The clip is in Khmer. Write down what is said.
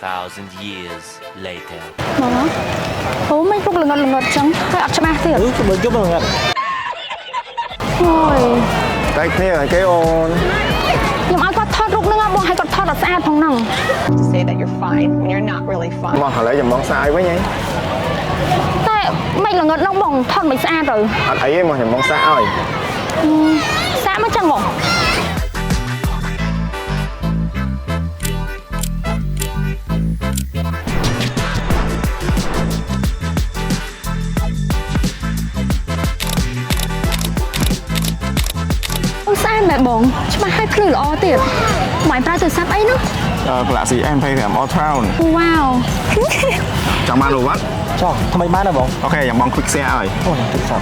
2,000 years later. បងអូមិនពុកល្ងត់ចឹងហើយអត់ច្បាស់ទៀត មើលជុំហ្នឹង អូយ តែគ្នាគេអូន ខ្ញុំឲ្យគាត់ថតរូបហ្នឹងបងឲ្យគាត់ថតអត់ស្អាតផងហ្នឹង to say that you're fine when you're not really មក fine. ឥឡូវចាំបងសាយវិញហី តែមិនល្ងត់ហ្នឹងបងថតមិនស្អាតទៅ អត់អីទេមកចាំបងសាឲ្យ សាកមកចឹងបងអូស្អាតមែនបងច្បាស់ឲ្យភ្លឺល្អទៀតមិនប្រើទូរស័ព្ទអីនោះ Galaxy M25 Ultra វ៉ាវ ចង់បានរូបអត់ ចុះថ្មីបានទេបង អូខេចាំបង quick share ឲ្យ អូទឹកសោះ